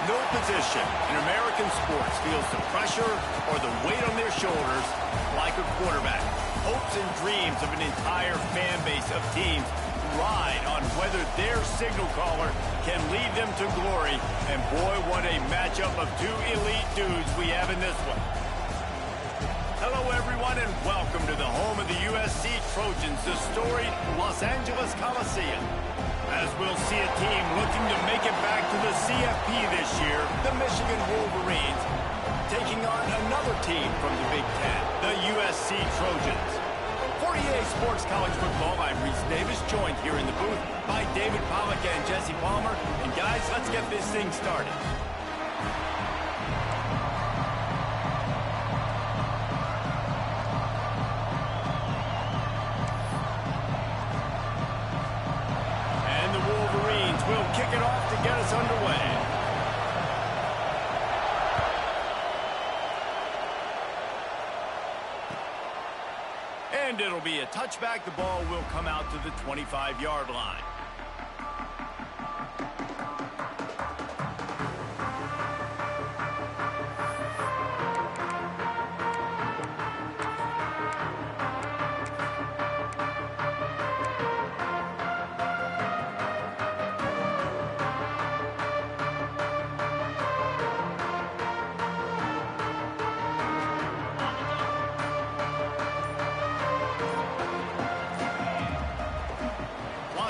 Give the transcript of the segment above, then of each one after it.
No position in American sports feels the pressure or the weight on their shoulders like a quarterback. Hopes and dreams of an entire fan base of teams ride on whether their signal caller can lead them to glory. And boy, what a matchup of two elite dudes we have in this one. Hello, everyone, and welcome to the home of the USC Trojans, the storied Los Angeles Coliseum. As we'll see a team looking to make it back to the CFP this year, the Michigan Wolverines, taking on another team from the Big Ten, the USC Trojans. For EA Sports College Football, I'm Reese Davis, joined here in the booth by David Pollack and Jesse Palmer. And guys, let's get this thing started. We'll kick it off to get us underway. And it'll be a touchback. The ball will come out to the 25-yard line.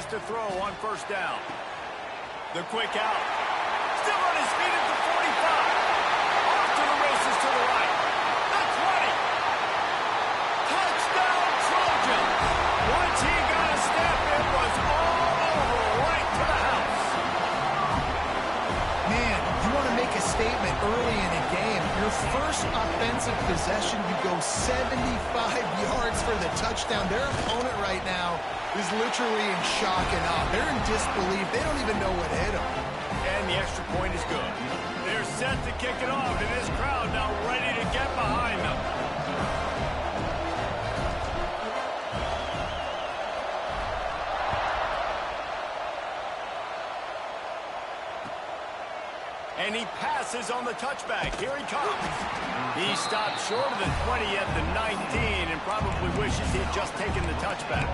To throw on first down. The quick out. Still on his feet at the 45. Off to the races to the right. The 20. Touchdown Trojans. Once he got a step, it was all over right to the house. Man, you want to make a statement early in a game. Your first offensive possession, you go 75 yards for the touchdown. Their opponent right now is literally in shock and awe. They're in disbelief. They don't even know what hit them. And the extra point is good. They're set to kick it off, and this crowd now ready to get behind them. And he passes on the touchback. Here he comes. He stopped short of the 20 at the 19 and probably wishes he'd just taken the touchback.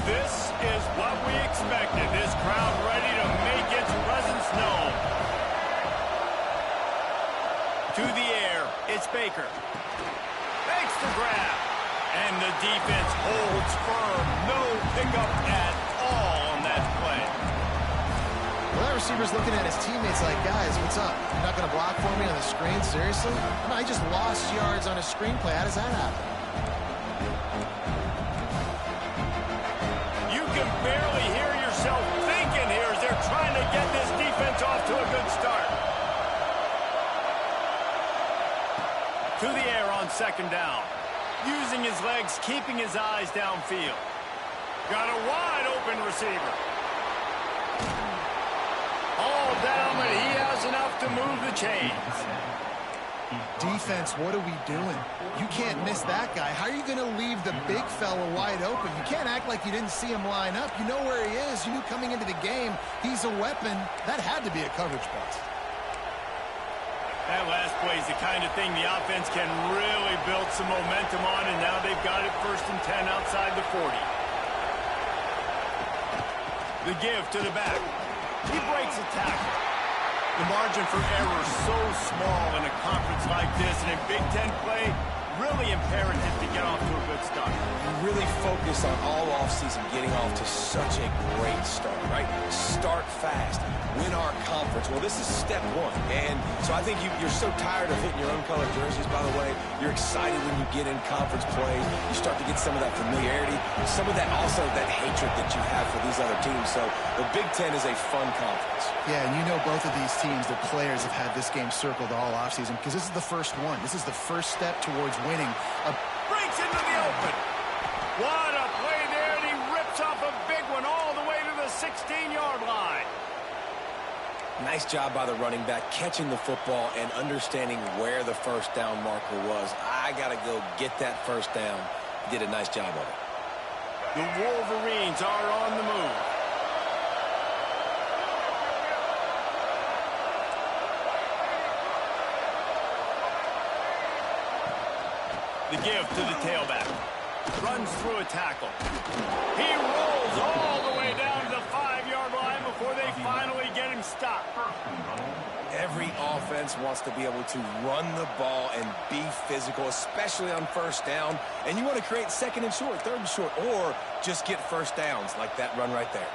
This is what we expected. This crowd ready to make its presence known. To the air, it's Baker. Makes the grab. And the defense holds firm. No pickup at all on that play. Well, that receiver's looking at his teammates like, guys, what's up? You're not going to block for me on the screen? Seriously? I just lost yards on a screenplay. How does that happen? Can barely hear yourself thinking here as they're trying to get this defense off to a good start. To the air on second down. Using his legs, keeping his eyes downfield. Got a wide open receiver. All down, but he has enough to move the chains. Defense, what are we doing? You can't miss that guy. How are you going to leave the big fella wide open? You can't act like you didn't see him line up. You know where he is. You knew coming into the game he's a weapon. That had to be a coverage bust. That last play is the kind of thing the offense can really build some momentum on, and now they've got it 1st and 10 outside the 40. The give to the back. He breaks a tackle. The margin for error is so small in a conference like this, and in Big Ten play, really imperative to get off to a good start. You really focus on all offseason getting off to such a great start, right? Start fast. Win our conference. Well, this is step one. And so I think you're so tired of hitting your own colored jerseys, by the way. You're excited when you get in conference play. You start to get some of that familiarity, some of that also that hatred that you have for these other teams. So the Big Ten is a fun conference. Yeah, and you know both of these teams, the players have had this game circled all offseason because this is the first one. This is the first step towards winning. Breaks into the open. What a play there, and he rips off a big one all the way to the 16-yard line. Nice job by the running back, catching the football and understanding where the first down marker was. I got to go get that first down He did a nice job of it. The Wolverines are on the move. The give to the tailback. Runs through a tackle. He rolls all the way down to the 5-yard line before they finally get him stopped. Every offense wants to be able to run the ball and be physical, especially on first down. And you want to create second and short, third and short, or just get first downs like that run right there.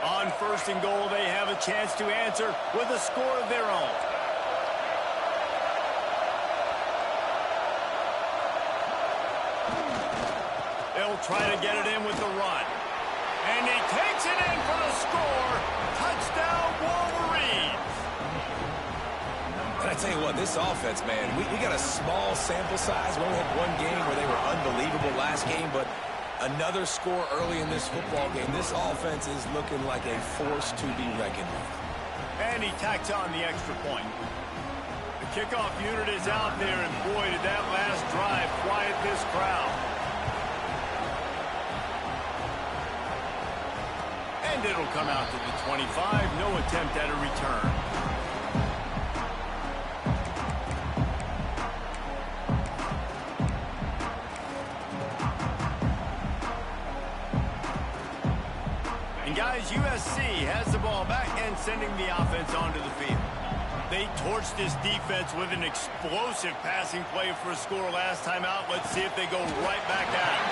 On first and goal, they have a chance to answer with a score of their own. They'll try to get it in with the run. And he takes it in for the score. Touchdown, Wolverines. And I tell you what, this offense, man, we got a small sample size. We only had one game where they were unbelievable last game, but another score early in this football game. This offense is looking like a force to be reckoned with. And he tacks on the extra point. The kickoff unit is out there, and boy, did that last drive quiet this crowd. And it'll come out to the 25. No attempt at a return. And guys, USC has the ball back and sending the offense onto the field. They torched this defense with an explosive passing play for a score last time out. Let's see if they go right back at him.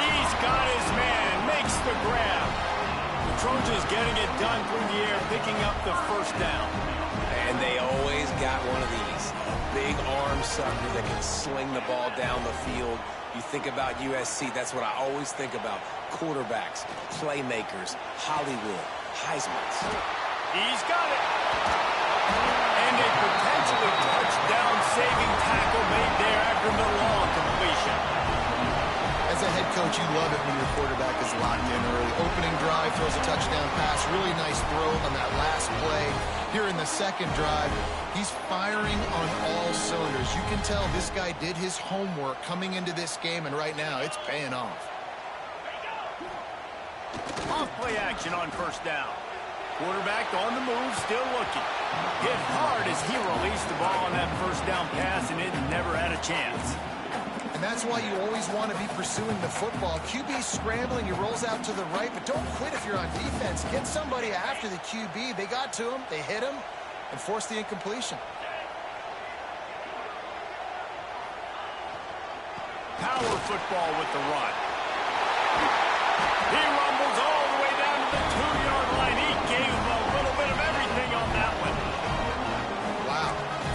He's got his man, makes the grab. The Trojans getting it done through the air, picking up the first down. And they always got one of these. A big arm sucker that can sling the ball down the field. You think about USC, that's what I always think about. Quarterbacks, playmakers, Hollywood, Heismans. He's got it. And a potentially touchdown-saving tackle made there after the long completion. As a head coach, you love it when your quarterback is locked in early. Opening drive, throws a touchdown pass. Really nice throw on that last play. Here in the second drive, he's firing on all cylinders. You can tell this guy did his homework coming into this game, and right now it's paying off. Off-play action on first down. Quarterback on the move, still looking. Hit hard as he released the ball on that first down pass, and it never had a chance. And that's why you always want to be pursuing the football. QB's scrambling, he rolls out to the right, but don't quit if you're on defense. Get somebody after the QB. They got to him, they hit him, and forced the incompletion. Power football with the run. He rumbles all the way down to the 2-yard line. He gave him a little bit of everything on that one. Wow.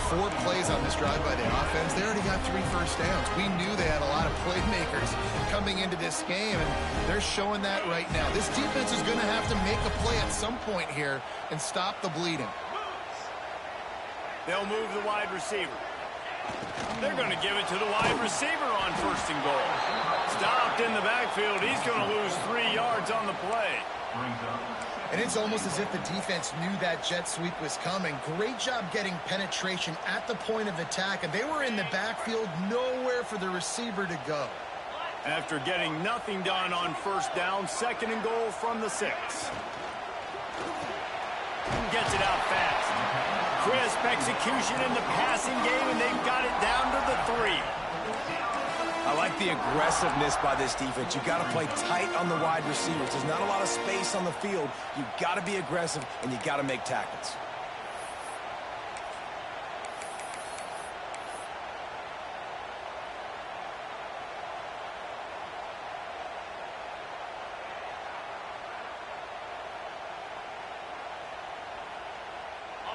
4 plays on this drive by the offense. They already got 3 first downs. We knew they had a lot of playmakers coming into this game, and they're showing that right now. This defense is going to have to make a play at some point here and stop the bleeding. They'll move the wide receiver. They're going to give it to the wide receiver on first and goal. Stopped in the backfield. He's going to lose 3 yards on the play. And it's almost as if the defense knew that jet sweep was coming. Great job getting penetration at the point of attack, and they were in the backfield, nowhere for the receiver to go. After getting nothing done on first down, second and goal from the 6. Gets it out fast. Crisp execution in the passing game, and they've got it down to the 3. I like the aggressiveness by this defense. You got to play tight on the wide receivers. There's not a lot of space on the field. You got to be aggressive, and you got to make tackles.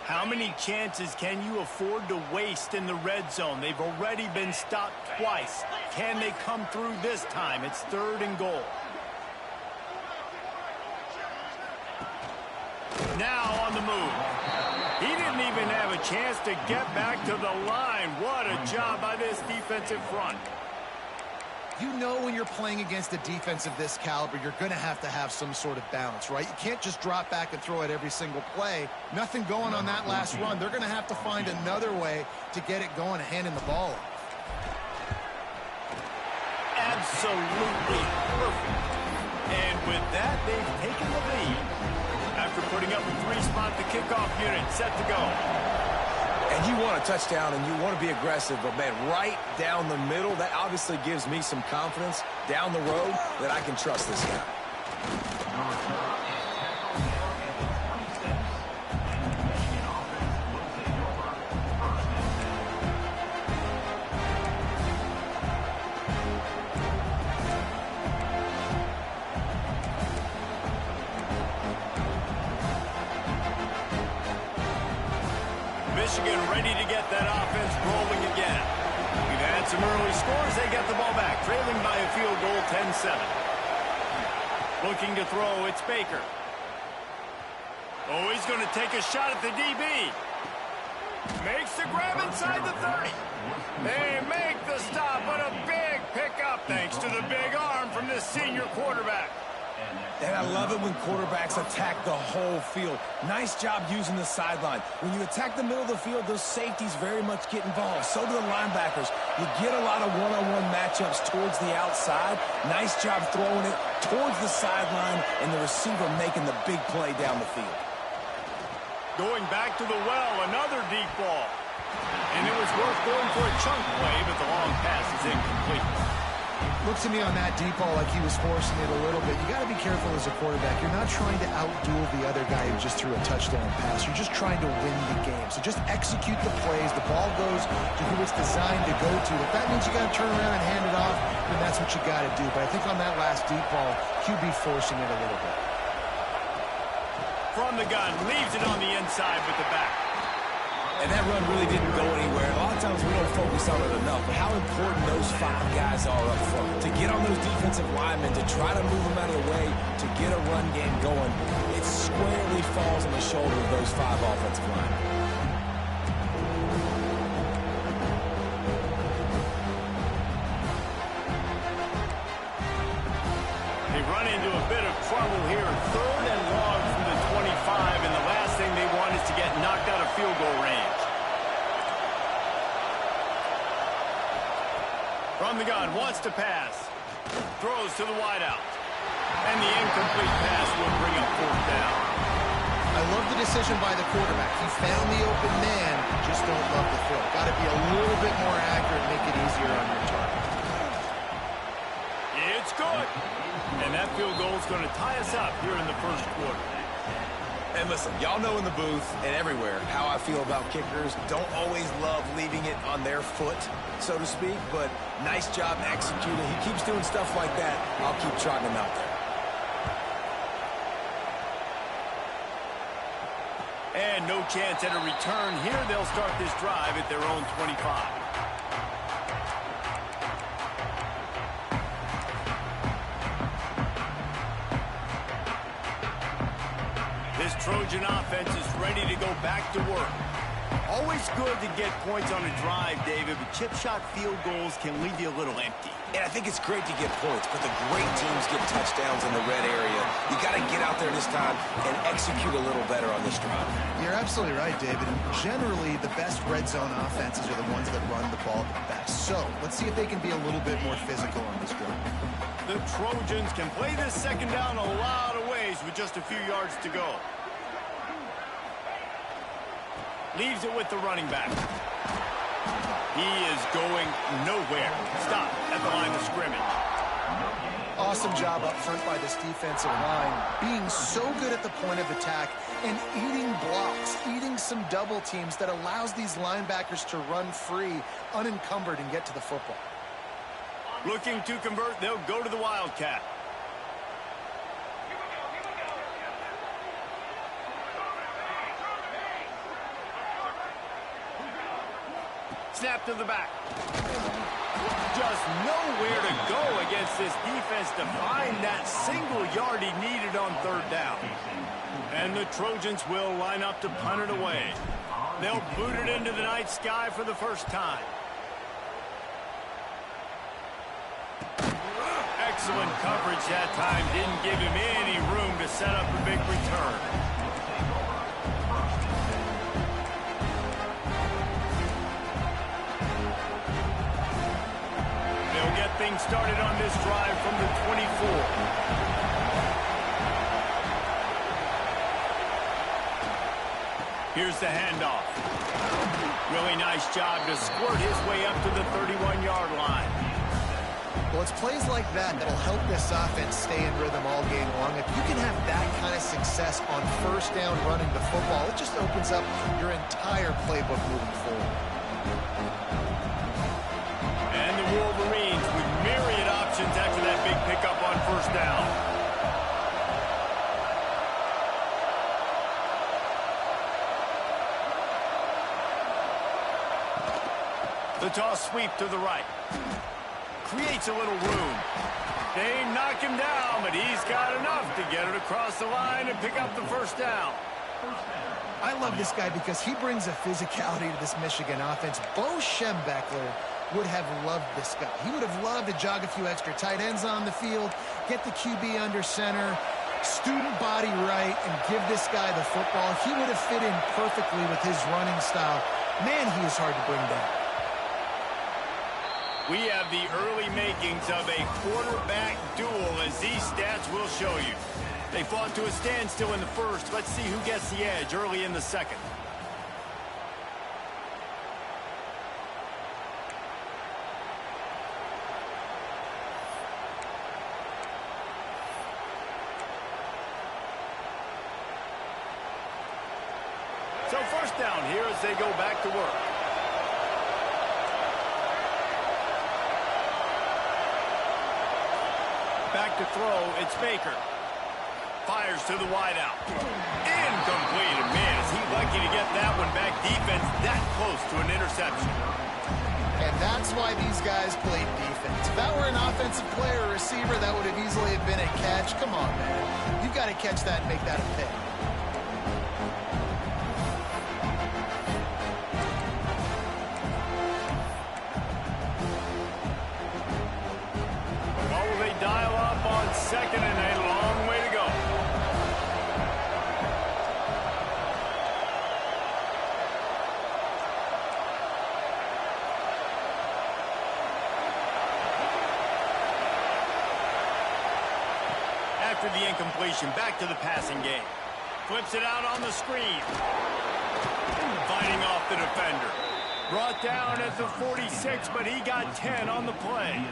How many chances can you afford to waste in the red zone? They've already been stopped twice. Can they come through this time? It's third and goal. Now on the move. He didn't even have a chance to get back to the line. What a job by this defensive front. You know when you're playing against a defense of this caliber, you're going to have some sort of balance, right? You can't just drop back and throw it every single play. Nothing going on that last run. They're going to have to find another way to get it going and handing the ball off. Absolutely perfect. And with that, they've taken the lead after putting up a 3-spot. The kickoff unit set to go. And you want a touchdown and you want to be aggressive, but, man, right down the middle, that obviously gives me some confidence down the road that I can trust this guy. Michigan ready to get that offense rolling again. We've had some early scores. They get the ball back, trailing by a field goal, 10-7. Looking to throw, it's Baker. Oh, he's going to take a shot at the DB. Makes the grab inside the 30. They make the stop, but a big pickup thanks to the big arm from this senior quarterback. And I love it when quarterbacks attack the whole field. Nice job using the sideline. When you attack the middle of the field, those safeties very much get involved. So do the linebackers. You get a lot of one-on-one matchups towards the outside. Nice job throwing it towards the sideline and the receiver making the big play down the field. Going back to the well, another deep ball. And it was worth going for a chunk play, but the long pass is incomplete. Looks to me on that deep ball like he was forcing it a little bit. You got to be careful as a quarterback. You're not trying to outduel the other guy who just threw a touchdown pass. You're just trying to win the game. So just execute the plays. The ball goes to who it's designed to go to. If that means you got to turn around and hand it off, then that's what you got to do. But I think on that last deep ball, QB forcing it a little bit. From the gun, leaves it on the inside with the back. And that run really didn't go anywhere. A lot of times we don't focus on it enough, but how important those 5 guys are up front. To get on those defensive linemen, to try to move them out of the way, to get a run game going, it squarely falls on the shoulder of those 5 offensive linemen. They run into a bit of trouble here. 3rd and long from the 25, and the last thing they want is to get knocked out of field goal range. From the gun, wants to pass. Throws to the wideout. And the incomplete pass will bring up 4th down. I love the decision by the quarterback. He found the open man, just don't love the throw. Got to be a little bit more accurate, make it easier on your target. It's good. And that field goal is going to tie us up here in the first quarter. And listen, y'all know in the booth and everywhere how I feel about kickers. Don't always love leaving it on their foot, so to speak, but nice job executing. He keeps doing stuff like that. I'll keep trotting him out there. And no chance at a return here. They'll start this drive at their own 25. This Trojan offense is ready to go back to work. Always good to get points on a drive, David, but chip shot field goals can leave you a little empty. And I think it's great to get points, but the great teams get touchdowns in the red area. You got to get out there this time and execute a little better on this drive. You're absolutely right, David. And generally, the best red zone offenses are the ones that run the ball the best. So let's see if they can be a little bit more physical on this drive. The Trojans can play this second down a lot of ways with just a few yards to go. Leaves it with the running back. He is going nowhere. Stop at the line of scrimmage. Awesome job up front by this defensive line, being so good at the point of attack and eating blocks, eating some double teams that allows these linebackers to run free, unencumbered, and get to the football. Looking to convert, they'll go to the Wildcat. Snap to the back. Just nowhere to go against this defense to find that single yard he needed on 3rd down. And the Trojans will line up to punt it away. They'll boot it into the night sky for the first time. Excellent coverage that time. Didn't give him any room to set up a big return. They'll get things started on this drive from the 24. Here's the handoff. Really nice job to squirt his way up to the 31-yard line. Well, it's plays like that that'll help this offense stay in rhythm all game long. If you can have that kind of success on first down running the football, it just opens up your entire playbook moving forward. And the Wolverines with myriad options after that big pickup on first down. The toss sweep to the right. Creates a little room. They knock him down, but he's got enough to get it across the line and pick up the first down. I love this guy because he brings a physicality to this Michigan offense. Bo Schembechler would have loved this guy. He would have loved to jog a few extra tight ends on the field, get the QB under center, student body right, and give this guy the football. He would have fit in perfectly with his running style. Man, he is hard to bring down. We have the early makings of a quarterback duel, as these stats will show you. They fought to a standstill in the first. Let's see who gets the edge early in the second. So first down here as they go back to work. Back to throw, it's Baker. Fires to the wideout. Incomplete. And man, is he lucky to get that one back. Defense that close to an interception. And that's why these guys played defense. If that were an offensive player or receiver, that would have easily been a catch. Come on, man. You've got to catch that and make that a pick. Dial up on second and a long way to go. After the incompletion, back to the passing game. Flips it out on the screen. Fighting off the defender. Brought down at the 46, but he got 10 on the play.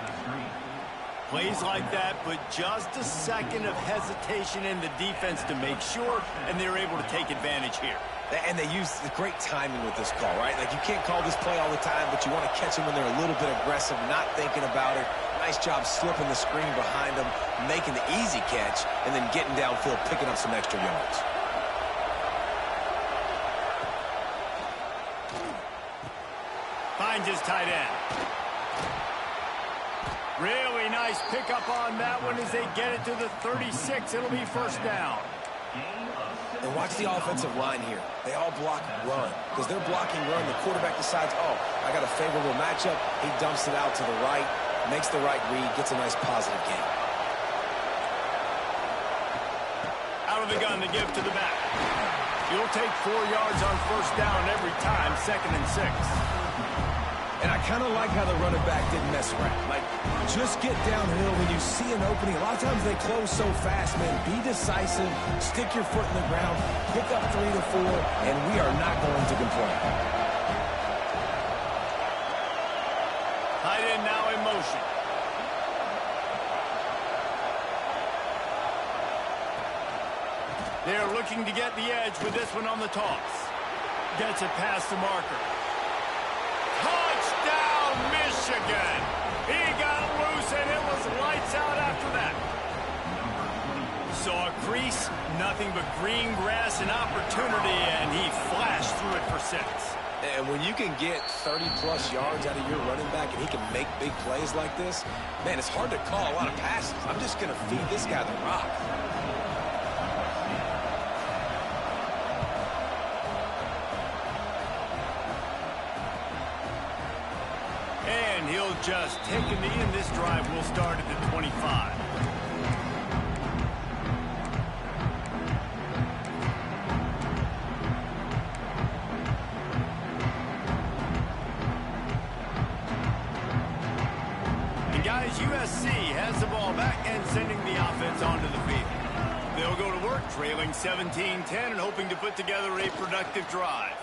Plays like that, but just a second of hesitation in the defense to make sure, and they're able to take advantage here. And they use the great timing with this call, right? Like, you can't call this play all the time, but you want to catch them when they're a little bit aggressive, not thinking about it. Nice job slipping the screen behind them, making the easy catch, and then getting downfield, picking up some extra yards. Finds his tight end. Really nice pickup on that one as they get it to the 36. It'll be first down. And watch the offensive line here. They all block run. Because they're blocking run, the quarterback decides, oh, I got a favorable matchup. He dumps it out to the right, makes the right read, gets a nice positive gain. Out of the gun to give to the back. He'll take 4 yards on first down every time, 2nd and 6. And I kind of like how the running back didn't mess around. Like, just get downhill when you see an opening. A lot of times they close so fast, man. Be decisive, stick your foot in the ground, pick up 3 to 4, and we are not going to complain. Tight end now in motion. They're looking to get the edge with this one on the toss. Gets it past the marker. Touchdown, Michigan! He got loose, and it was lights out after that. Saw a crease, nothing but green grass and opportunity, and he flashed through it for 6. And when you can get 30-plus yards out of your running back and he can make big plays like this, man, it's hard to call a lot of passes. I'm just going to feed this guy the rock. And he'll both just taking the in. This drive will start at the 25. And guys, USC has the ball back and sending the offense onto the field. They'll go to work trailing 17-10 and hoping to put together a productive drive.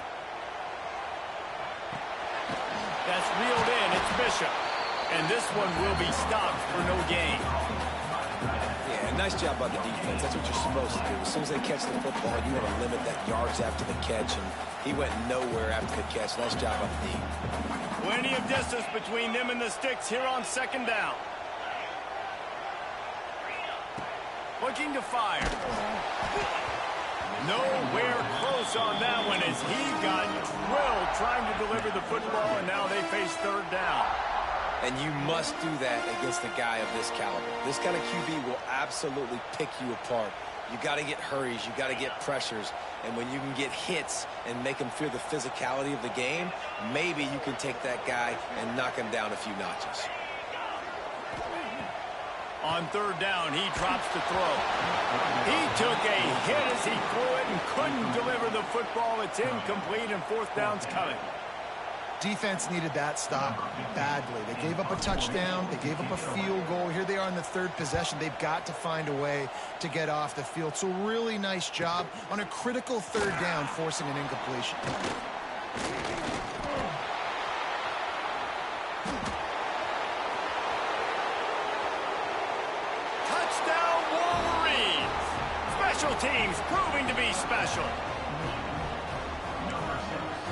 That's reeled in. It's Bishop. And this one will be stopped for no gain. Yeah, nice job by the defense. That's what you're supposed to do. As soon as they catch the football, you want to limit that yards after the catch, and he went nowhere after the catch. Nice job by the D. Plenty of distance between them and the sticks here on second down. Looking to fire. Nowhere close on that one as he got drilled trying to deliver the football, and now they face third down. And you must do that against a guy of this caliber. This kind of QB will absolutely pick you apart. You got to get hurries. You got to get pressures. And when you can get hits and make him feel the physicality of the game, maybe you can take that guy and knock him down a few notches. On third down, he drops to throw. He took a hit as he threw it and couldn't deliver the football. It's incomplete, and fourth down's coming. Defense needed that stop badly. They gave up a touchdown. They gave up a field goal. Here they are in the third possession. They've got to find a way to get off the field. So really nice job on a critical third down, forcing an incompletion. Touchdown, Wolverines! Special teams proving to be special.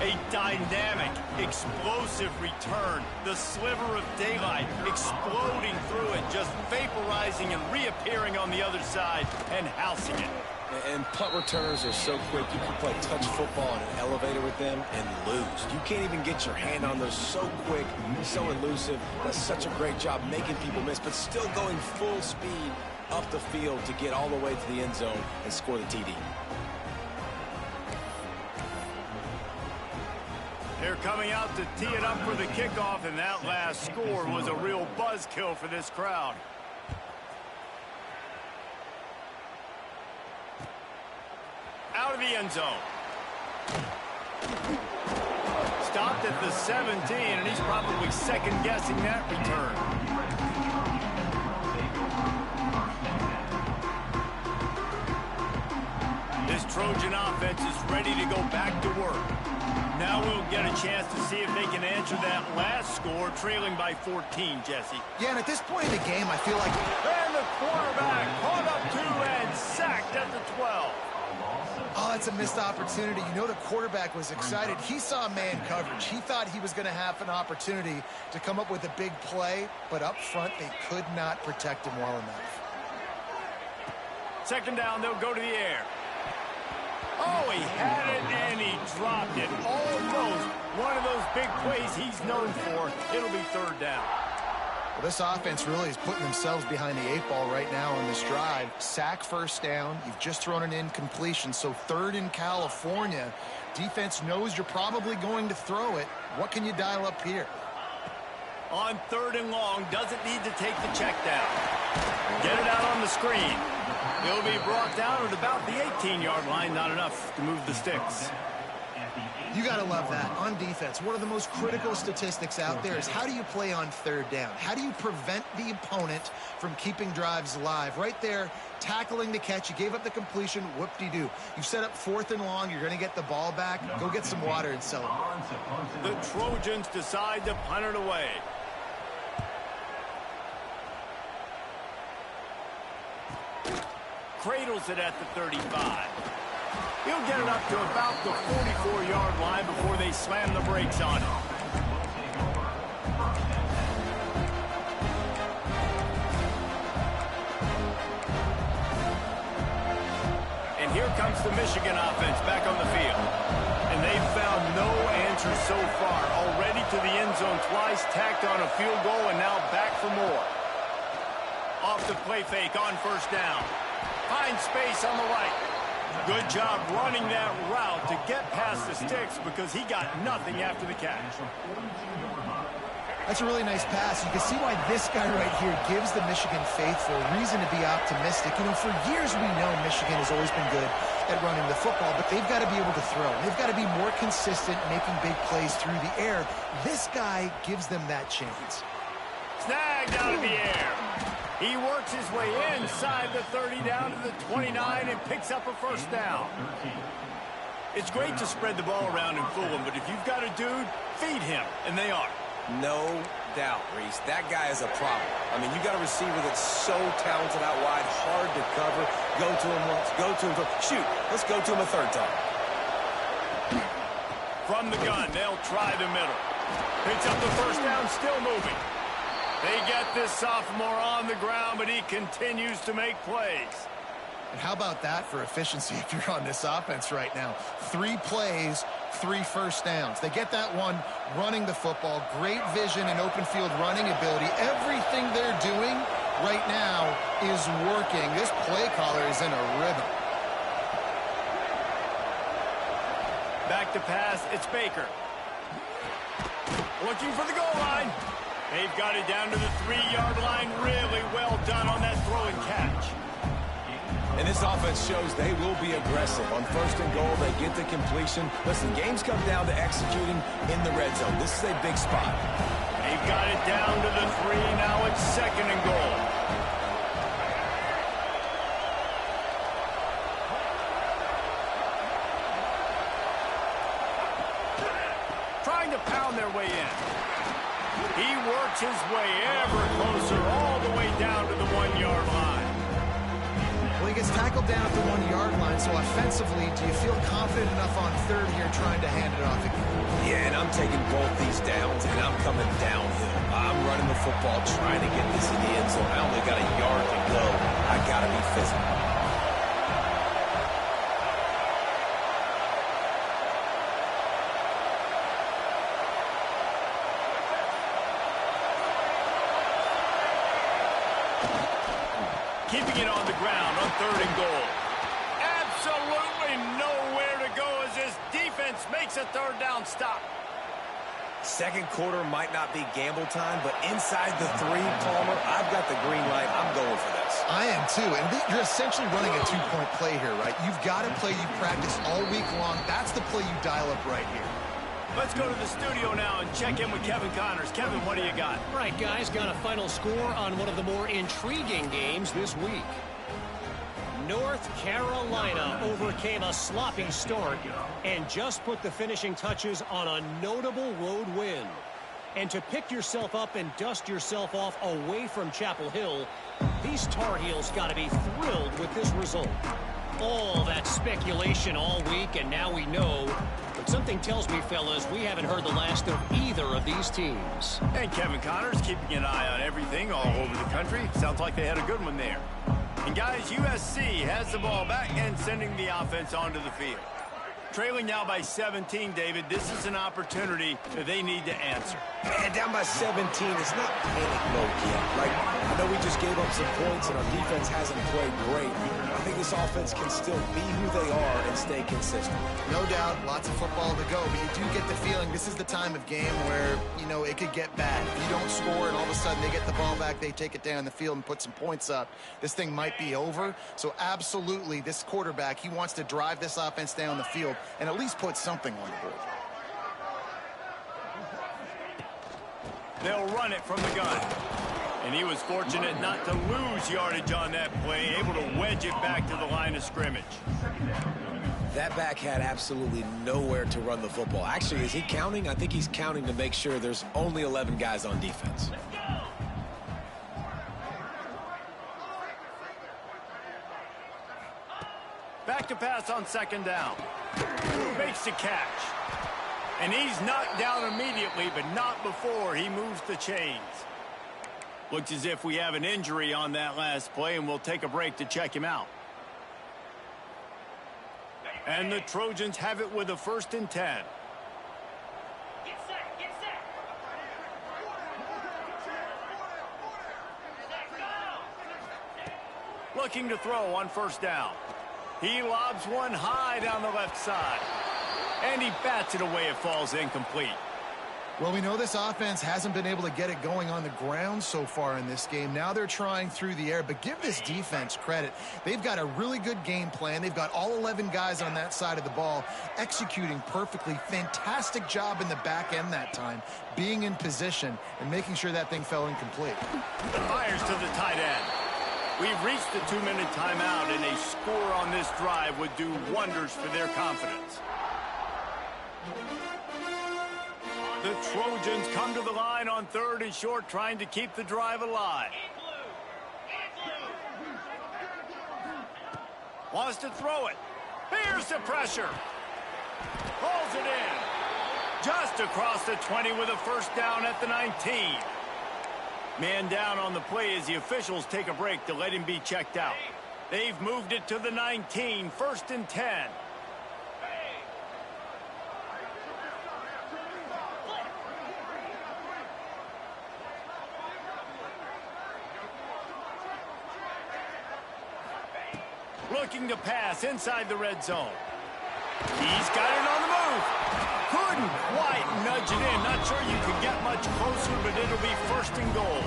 A dynamic, explosive return. The sliver of daylight exploding through it, just vaporizing and reappearing on the other side and housing it. And punt returners are so quick. You can play touch football in an elevator with them and lose. You can't even get your hand on those. So quick, so elusive. Does such a great job making people miss, but still going full speed up the field to get all the way to the end zone and score the TD. They're coming out to tee it up for the kickoff, and that last score was a real buzzkill for this crowd. Out of the end zone. Stopped at the 17, and he's probably second-guessing that return. This Trojan offense is ready to go back to work. Now we'll get a chance to see if they can answer that last score, trailing by 14, Jesse. Yeah, and at this point in the game, I feel like... And the quarterback caught up to and sacked at the 12. Oh, that's a missed opportunity. You know the quarterback was excited. He saw man coverage. He thought he was going to have an opportunity to come up with a big play, but up front, they could not protect him well enough. Second down, they'll go to the air. Oh, he had it, and he dropped it. Almost one of those big plays he's known for. It'll be third down. Well, this offense really is putting themselves behind the 8 ball right now on this drive. Sack first down. You've just thrown an incompletion, so third in California. Defense knows you're probably going to throw it. What can you dial up here? On third and long, doesn't need to take the check down. Get it out on the screen. He'll be brought down at about the 18-yard line. Not enough to move the sticks. You got to love that. On defense, one of the most critical statistics out there is how do you play on third down? How do you prevent the opponent from keeping drives alive? Right there, tackling the catch. You gave up the completion. Whoop-de-doo. You've set up fourth and long. You're going to get the ball back. Go get some water and celebrate. The Trojans decide to punt it away. Cradles it at the 35. He'll get it up to about the 44-yard line before they slam the brakes on him. And here comes the Michigan offense back on the field. And they've found no answer so far. Already to the end zone twice, tacked on a field goal, and now back for more. Off the play fake on first down. Finds space on the right. Good job running that route to get past the sticks because he got nothing after the catch. That's a really nice pass. You can see why this guy right here gives the Michigan faithful reason to be optimistic. You know, for years we know Michigan has always been good at running the football, but they've got to be able to throw. They've got to be more consistent making big plays through the air. This guy gives them that chance. Snagged out of the air. He works his way inside the 30 down to the 29 and picks up a first down. It's great to spread the ball around and fool him, but if you've got a dude, feed him, and they are. No doubt, Reese. That guy is a problem. I mean, you got a receiver that's so talented out wide, hard to cover. Go to him once, go to him twice. Shoot, let's go to him a third time. From the gun, they'll try the middle. Picks up the first down, still moving. They get this sophomore on the ground, but he continues to make plays. And how about that for efficiency if you're on this offense right now? 3 plays, 3 first downs. They get that one running the football, great vision and open field running ability. Everything they're doing right now is working. This play caller is in a rhythm. Back to pass, it's Baker. Looking for the goal line. They've got it down to the 3-yard line. Really well done on that throw and catch. And this offense shows they will be aggressive. On first and goal, they get the completion. Listen, games come down to executing in the red zone. This is a big spot. They've got it down to the 3. Now it's second and goal. Trying to pound their way in. He works his way ever closer all the way down to the 1-yard line. Well, he gets tackled down at the 1-yard line, so offensively, do you feel confident enough on third here trying to hand it off again? Yeah, and I'm taking both these downs, and I'm coming downhill. I'm running the football, trying to get this in the end zone. I only got a yard to go. I got to be physical. Keeping it on the ground on third and goal. Absolutely nowhere to go as this defense makes a third down stop. Second quarter might not be gamble time, but inside the 3, Palmer, I've got the green light. I'm going for this. I am too, and you're essentially running a 2-point play here, right? You've got a play you practice all week long. That's the play you dial up right here. Let's go to the studio now and check in with Kevin Connors. Kevin, what do you got? Right, guys, got a final score on one of the more intriguing games this week. North Carolina overcame a sloppy start and just put the finishing touches on a notable road win. And to pick yourself up and dust yourself off away from Chapel Hill, these Tar Heels got to be thrilled with this result. All that speculation all week, and now we know. But something tells me, fellas, we haven't heard the last of either of these teams. And Kevin Connors keeping an eye on everything all over the country. Sounds like they had a good one there. And guys, USC has the ball back and sending the offense onto the field. Trailing now by 17, David. This is an opportunity that they need to answer. Man, down by 17, it's not panic mode yet. Like, I know we just gave up some points and our defense hasn't played great. I think this offense can still be who they are and stay consistent. No doubt, lots of football to go, but you do get the feeling this is the time of game where, you know, it could get bad. If you don't score and all of a sudden they get the ball back, they take it down the field and put some points up, this thing might be over. So absolutely, this quarterback, he wants to drive this offense down the field and at least put something on the board. They'll run it from the gun. And he was fortunate not to lose yardage on that play, able to wedge it back to the line of scrimmage. That back had absolutely nowhere to run the football. Actually, is he counting? I think he's counting to make sure there's only 11 guys on defense. Back to pass on second down. Makes the catch. And he's knocked down immediately, but not before he moves the chains. Looks as if we have an injury on that last play, and we'll take a break to check him out. And the Trojans have it with a 1st and 10. Get set, get set. Looking to throw on 1st down. He lobs one high down the left side. And he bats it away. It falls incomplete. Well, we know this offense hasn't been able to get it going on the ground so far in this game. Now they're trying through the air, but give this defense credit. They've got a really good game plan. They've got all 11 guys on that side of the ball executing perfectly. Fantastic job in the back end that time, being in position and making sure that thing fell incomplete. Fires to the tight end. We've reached the 2-minute timeout, and a score on this drive would do wonders for their confidence. The Trojans come to the line on 3rd and short, trying to keep the drive alive. Wants to throw it. Here's the pressure. Pulls it in. Just across the 20 with a first down at the 19. Man down on the play as the officials take a break to let him be checked out. They've moved it to the 19, 1st and 10. Looking to pass inside the red zone. He's got it on the move. Couldn't quite nudge it in. Not sure you could get much closer, but it'll be 1st and goal.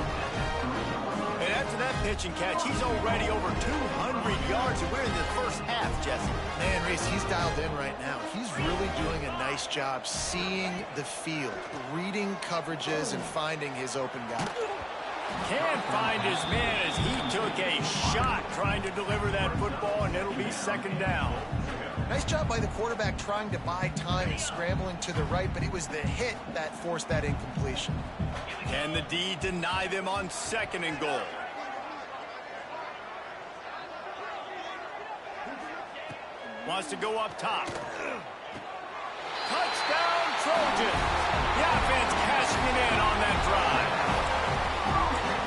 And after that pitch and catch, he's already over 200 yards, and we're in the first half, Jesse. Man, Reese, he's dialed in right now. He's really doing a nice job seeing the field, reading coverages, and finding his open guy. Can't find his man as he took a shot trying to deliver that football, and it'll be 2nd down. Nice job by the quarterback trying to buy time and scrambling to the right, but it was the hit that forced that incompletion. Can the D deny them on 2nd and goal? Wants to go up top. Touchdown, Trojans. The offense cashing it in on that drive.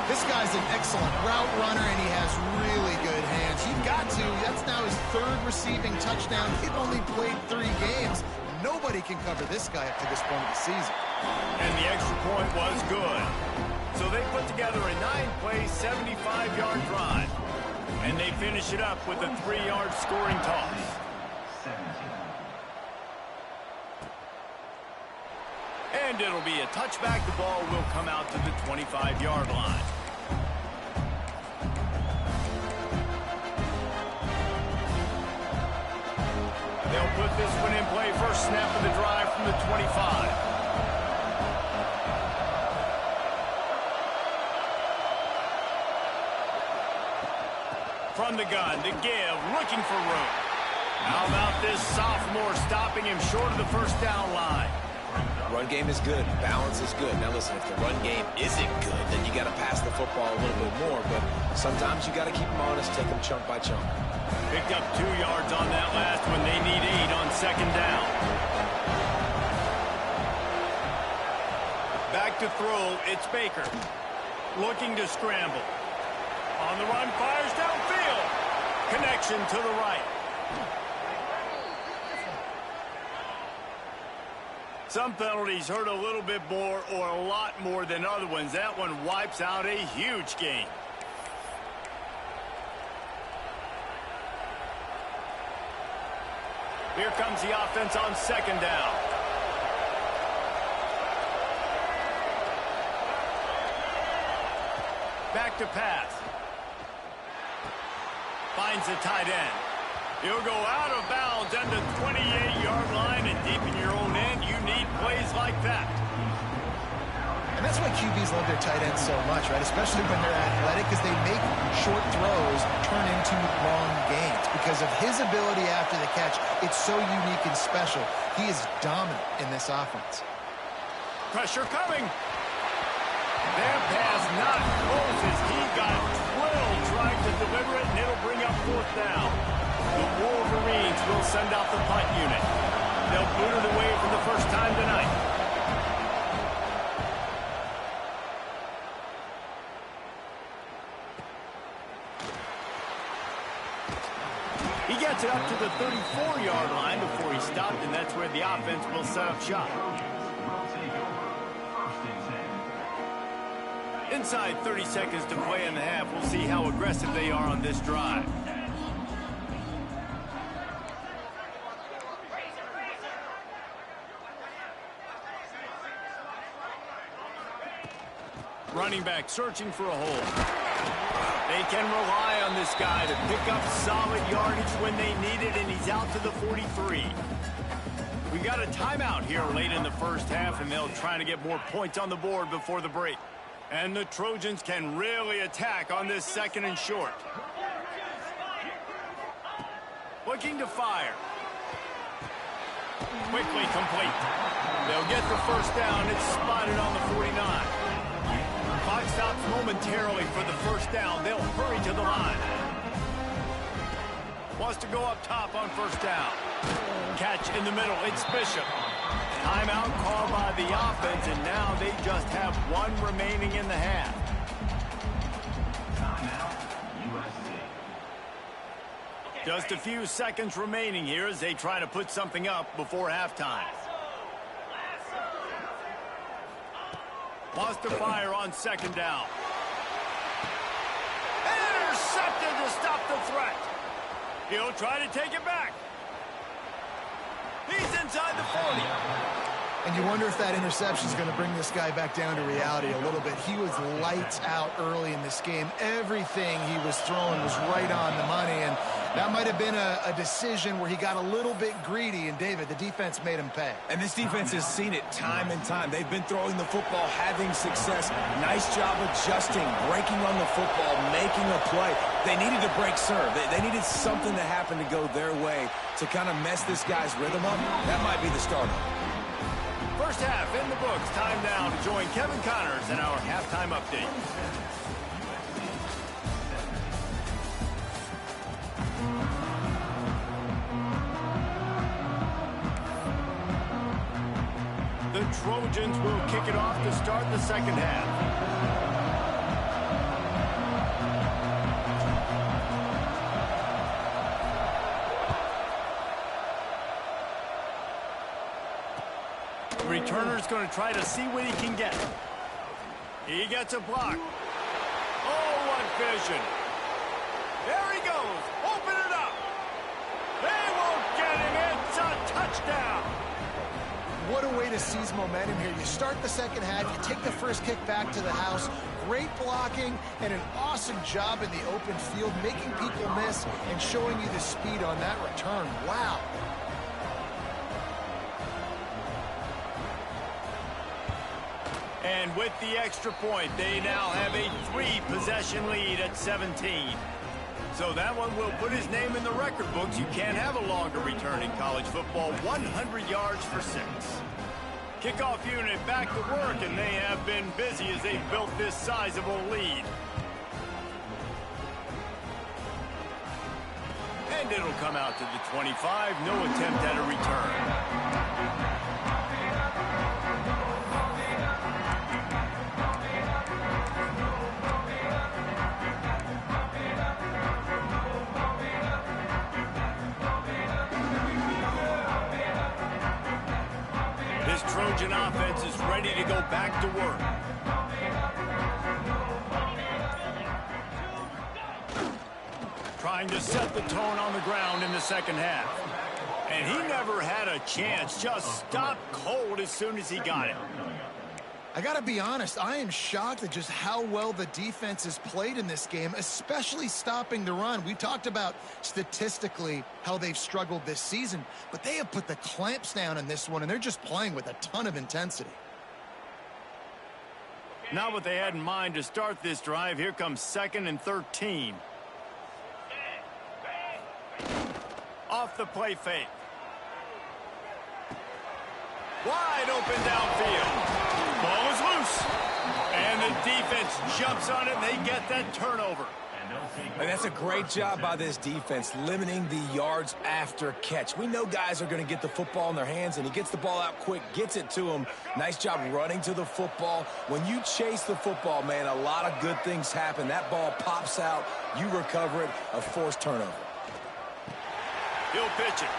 This guy's an excellent route runner, and he has really good hands. You've got to. That's now his 3rd receiving touchdown. He's only played 3 games. Nobody can cover this guy up to this point of the season. And the extra point was good. So they put together a 9-play, 75-yard drive. And they finish it up with a 3-yard scoring toss. And it'll be a touchback. The ball will come out to the 25-yard line. They'll put this one in play. First snap of the drive from the 25. From the gun, to give, looking for room. How about this sophomore stopping him short of the first down line? Run game is good. Balance is good. Now, listen, if the run game isn't good, then you got to pass the football a little bit more. But sometimes you got to keep them honest, take them chunk by chunk. Picked up 2 yards on that last one. They need 8 on 2nd down. Back to throw. It's Baker. Looking to scramble. On the run, fires downfield. Connection to the right. Some penalties hurt a little bit more or a lot more than other ones. That one wipes out a huge game. Here comes the offense on 2nd down. Back to pass. Finds the tight end. He'll go out of bounds at the 28-yard line, and deep in your own end, you need plays like that. And that's why QBs love their tight ends so much, right? Especially when they're athletic, because they make short throws turn into long gains. Because of his ability after the catch, it's so unique and special. He is dominant in this offense. Pressure coming. Their pass not close as he got drilled trying to deliver it, and it'll bring up 4th down. The Wolverines will send out the punt unit. They'll boot it away for the first time tonight. He gets it up to the 34-yard line before he stopped, and that's where the offense will set up shop. Inside 30 seconds to play in the half. We'll see how aggressive they are on this drive. Running back searching for a hole. They can rely on this guy to pick up solid yardage when they need it, and he's out to the 43. We got a timeout here late in the first half, and they'll try to get more points on the board before the break. And the Trojans can really attack on this second and short. Looking to fire. Quickly complete. They'll get the first down. It's spotted on the 49. Clock stops momentarily for the first down. They'll hurry to the line. Wants to go up top on first down. Catch in the middle. It's Bishop. Timeout called by the offense, and now they just have one remaining in the half. Just a few seconds remaining here as they try to put something up before halftime. Wants to fire on second down. Intercepted to stop the threat. He'll try to take it back. He's inside the 40. And you wonder if that interception is going to bring this guy back down to reality a little bit. He was lights out early in this game. Everything he was throwing was right on the money, and that might have been a decision where he got a little bit greedy, and David, the defense made him pay. And this defense has seen it time and time. They've been throwing the football, having success. Nice job adjusting, breaking on the football, making a play. They needed to break serve. They needed something to happen to go their way to kind of mess this guy's rhythm up. That might be the starter. First half in the books. Time now to join Kevin Connors in our halftime update. The Trojans will kick it off to start the second half. Returner's going to try to see what he can get. He gets a block. Oh, what vision. There he goes. Open it up. They won't get him. It's a touchdown. What a way to seize momentum here. You start the second half, you take the first kick back to the house. Great blocking and an awesome job in the open field, making people miss and showing you the speed on that return. Wow. And with the extra point, they now have a 3-possession lead at 17. So that one will put his name in the record books. You can't have a longer return in college football. 100 yards for 6. Kickoff unit back to work, and they have been busy as they've built this sizable lead. And it'll come out to the 25. No attempt at a return. This Trojan offense is ready to go back to work. Trying to set the tone on the ground in the second half. And he never had a chance. Just stopped cold as soon as he got it. I got to be honest, I am shocked at just how well the defense has played in this game, especially stopping the run. We talked about statistically how they've struggled this season, but they have put the clamps down in this one, and they're just playing with a ton of intensity. Not what they had in mind to start this drive. Here comes 2nd and 13. Off the play fake. Wide open downfield. Ball is loose. And the defense jumps on it, and they get that turnover. And that's a great job by this defense, limiting the yards after catch. We know guys are going to get the football in their hands, and he gets the ball out quick, gets it to him. Nice job running to the football. When you chase the football, man, a lot of good things happen. That ball pops out, you recover it, a forced turnover. He'll pitch it.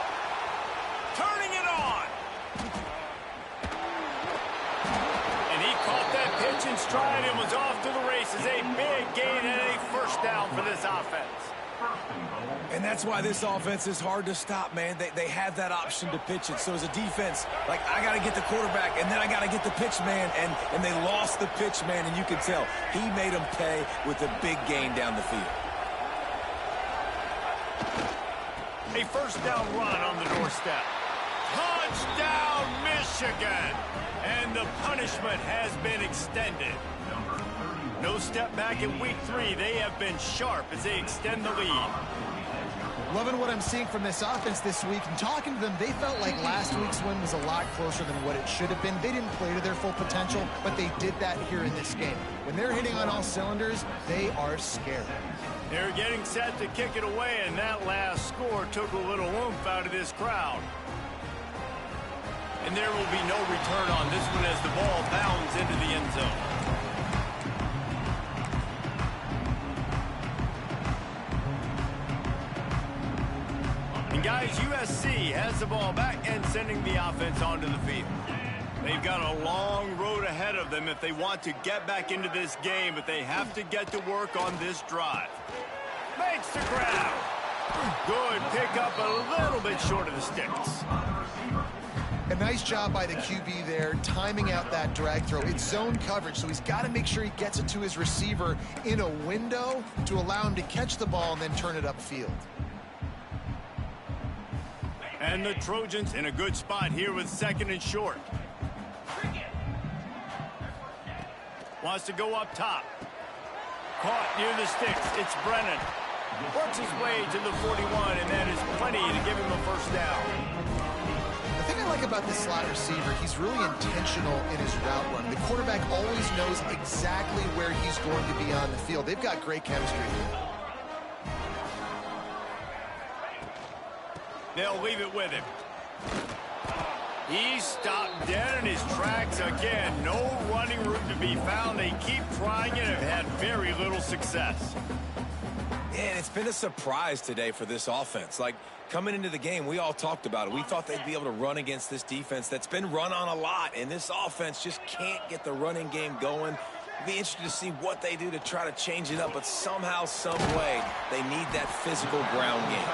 Turning it on. And he caught that pitch in stride and was off to the races. A big gain and a first down for this offense. And that's why this offense is hard to stop, man. They have that option to pitch it. So as a defense, like, I got to get the quarterback, and then I got to get the pitch man, and they lost the pitch man, and you can tell. He made them pay with a big gain down the field. A first down run on the doorstep. Touchdown, Michigan! And the punishment has been extended. No step back in week 3. They have been sharp as they extend the lead. Loving what I'm seeing from this offense this week. And talking to them, they felt like last week's win was a lot closer than what it should have been. They didn't play to their full potential, but they did that here in this game. When they're hitting on all cylinders, they are scary. They're getting set to kick it away, and that last score took a little oomph out of this crowd. And there will be no return on this one as the ball bounds into the end zone. And guys, USC has the ball back and sending the offense onto the field. They've got a long road ahead of them if they want to get back into this game, but they have to get to work on this drive. Makes the grab. Good pick up, a little bit short of the sticks. A nice job by the QB there, timing out that drag throw. It's zone coverage, so he's got to make sure he gets it to his receiver in a window to allow him to catch the ball and then turn it upfield. And the Trojans in a good spot here with 2nd and short. Wants to go up top. Caught near the sticks. It's Brennan. Works his way to the 41, and that is plenty to give him a first down. The thing I like about this slot receiver, he's really intentional in his route run. The quarterback always knows exactly where he's going to be on the field. They've got great chemistry here. They'll leave it with him. He stopped dead in his tracks again. No running room to be found. They keep trying it and have had very little success. And it's been a surprise today for this offense. Like, coming into the game, we all talked about it. We thought they'd be able to run against this defense that's been run on a lot, and this offense just can't get the running game going. It'll be interesting to see what they do to try to change it up, but somehow, some way, they need that physical ground game.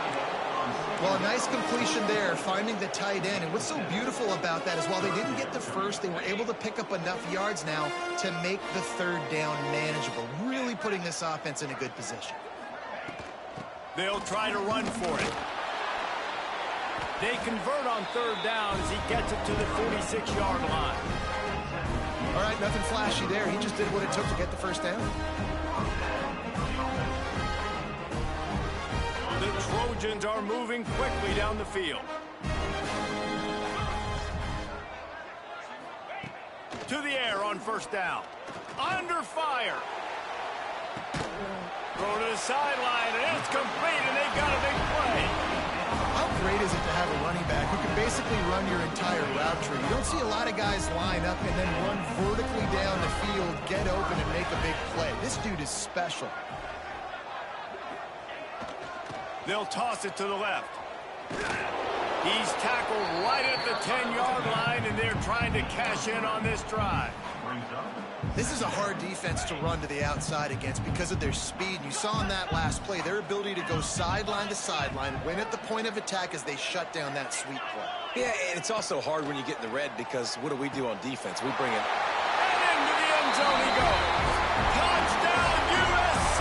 Well, a nice completion there, finding the tight end. And what's so beautiful about that is while they didn't get the first, they were able to pick up enough yards now to make the 3rd down manageable, really putting this offense in a good position. They'll try to run for it. They convert on 3rd down as he gets it to the 46-yard line. All right, nothing flashy there. He just did what it took to get the first down. The Trojans are moving quickly down the field. To the air on 1st down. Under fire. Throw to the sideline, and it's complete, and they've got a big play. How great is it to have a running back who can basically run your entire route tree? You don't see a lot of guys line up and then run vertically down the field, get open, and make a big play. This dude is special. They'll toss it to the left. He's tackled right at the 10-yard line, and they're trying to cash in on this drive. This is a hard defense to run to the outside against because of their speed. You saw in that last play their ability to go sideline to sideline, win at the point of attack as they shut down that sweep play. Yeah, and it's also hard when you get in the red because what do on defense? We bring it. And into the end zone he goes. Touchdown, USC!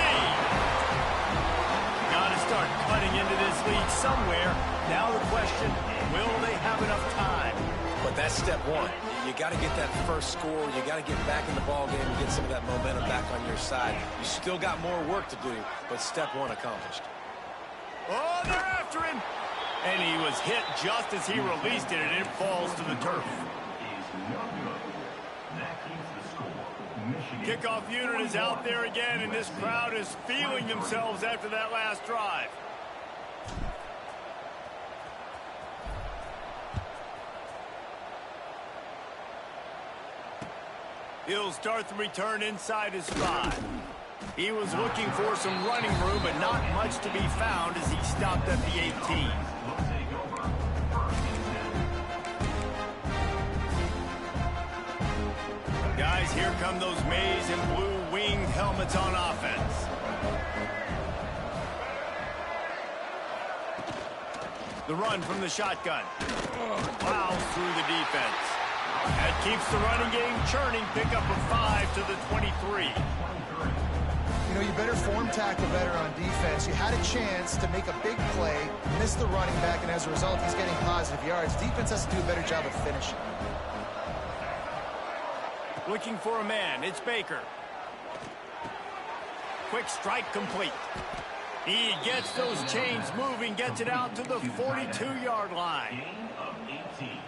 Got to start cutting into this lead somewhere. Now the question, will they have enough time? But that's step one. You got to get that first score. You got to get back in the ball game and get some of that momentum back on your side. You still got more work to do, but step one accomplished. Oh, they're after him. And he was hit just as he released it, and it falls to the turf. Kickoff unit is out there again, and this crowd is feeling themselves after that last drive. He'll start the return inside his 5. He was looking for some running room, but not much to be found as he stopped at the 18. Guys, here come those maize and blue winged helmets on offense. The run from the shotgun. Plows through the defense. That keeps the running game churning. Pick up a 5 to the 23. You know, you better form tackle better on defense. You had a chance to make a big play, missed the running back, and as a result, he's getting positive yards. Defense has to do a better job of finishing. Looking for a man. It's Baker. Quick strike complete. He gets those chains moving, gets it out to the 42-yard line.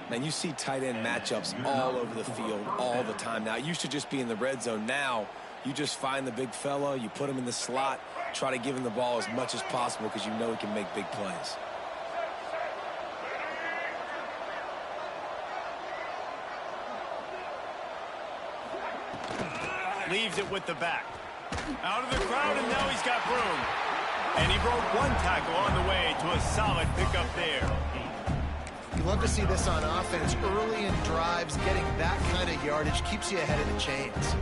Man, you see tight end matchups all over the field all the time now. It used to just be in the red zone. Now you just find the big fella, you put him in the slot, try to give him the ball as much as possible because you know he can make big plays. Leaves it with the back. Out of the crowd, and now he's got room. And he broke one tackle on the way to a solid pickup there. You love to see this on offense. Early in drives, getting that kind of yardage keeps you ahead of the chains.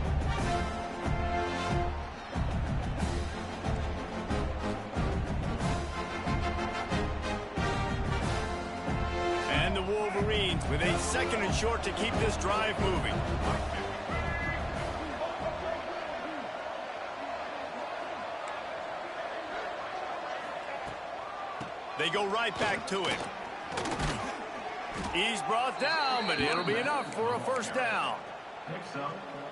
And the Wolverines with a 2nd and short to keep this drive moving. They go right back to it. He's brought down, but it'll be enough for a first down.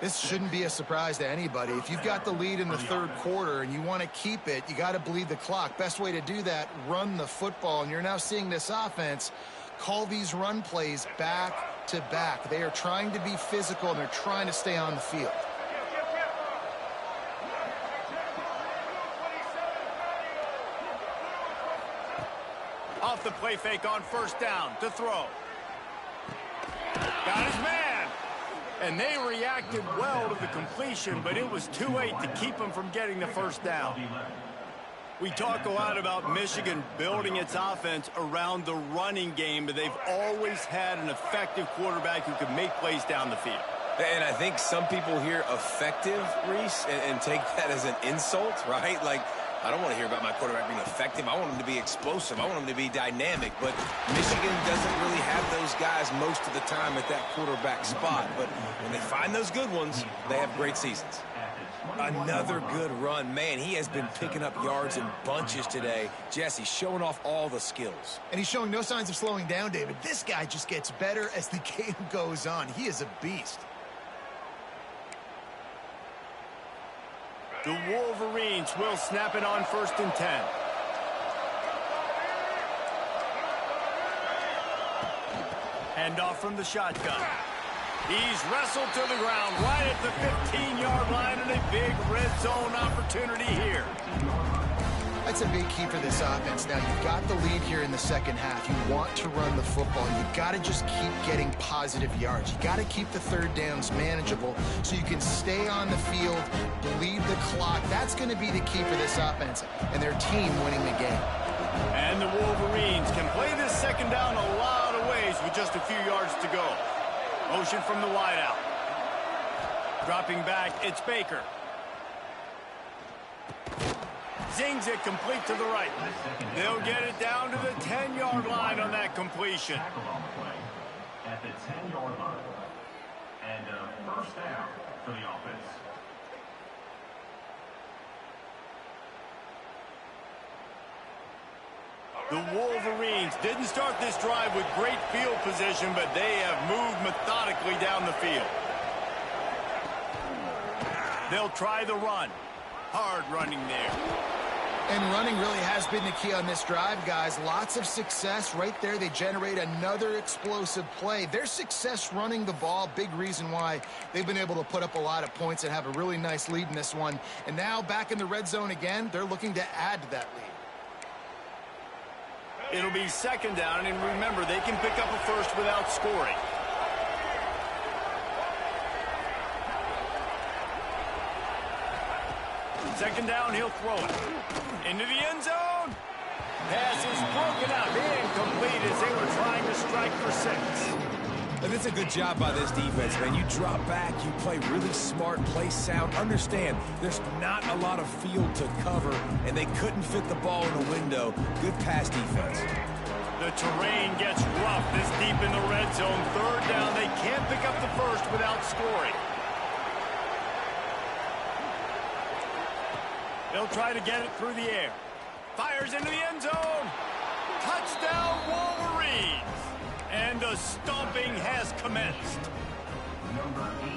This shouldn't be a surprise to anybody. If you've got the lead in the 3rd quarter and you want to keep it, you got to bleed the clock. Best way to do that, run the football. And you're now seeing this offense call these run plays back to back. They are trying to be physical, and they're trying to stay on the field. Off the play fake on first down to throw. Got his man. And they reacted well to the completion, but it was too late to keep him from getting the first down. We talk a lot about Michigan building its offense around the running game, but they've always had an effective quarterback who can make plays down the field. And I think some people hear effective, Reese, and take that as an insult, right? Like, I don't want to hear about my quarterback being effective. I want him to be explosive. I want him to be dynamic. But Michigan doesn't really have those guys most of the time at that quarterback spot. But when they find those good ones, they have great seasons. Another good run. Man, he has been picking up yards in bunches today. Jesse showing off all the skills. And he's showing no signs of slowing down, David. This guy just gets better as the game goes on. He is a beast. The Wolverines will snap it on 1st and 10. Handoff from the shotgun. He's wrestled to the ground right at the 15-yard line, and a big red zone opportunity here. That's a big key for this offense. Now, you've got the lead here in the 2nd half. You want to run the football. You've got to just keep getting positive yards. You've got to keep the 3rd downs manageable so you can stay on the field, bleed the clock. That's going to be the key for this offense and their team winning the game. And the Wolverines can play this 2nd down a lot of ways with just a few yards to go. Motion from the wideout. Dropping back, it's Baker. Zings it complete to the right. They'll get it down to the 10-yard line on that completion. At the 10-yard line. And a first down for the offense. The Wolverines didn't start this drive with great field position, but they have moved methodically down the field. They'll try the run. Hard running there. And running really has been the key on this drive, guys. Lots of success right there. They generate another explosive play. Their success running the ball, big reason why they've been able to put up a lot of points and have a really nice lead in this one. And now back in the red zone again, they're looking to add to that lead. It'll be 2nd down, and remember, they can pick up a first without scoring. Second down, he'll throw it. Into the end zone. Pass is broken out. Incomplete as they were trying to strike for 6. And it's a good job by this defense, man. You drop back, you play really smart, play sound. Understand, there's not a lot of field to cover, and they couldn't fit the ball in the window. Good pass defense. The terrain gets rough this deep in the red zone. Third down, they can't pick up the first without scoring. They'll try to get it through the air. Fires into the end zone. Touchdown, Wolverines. And the stomping has commenced.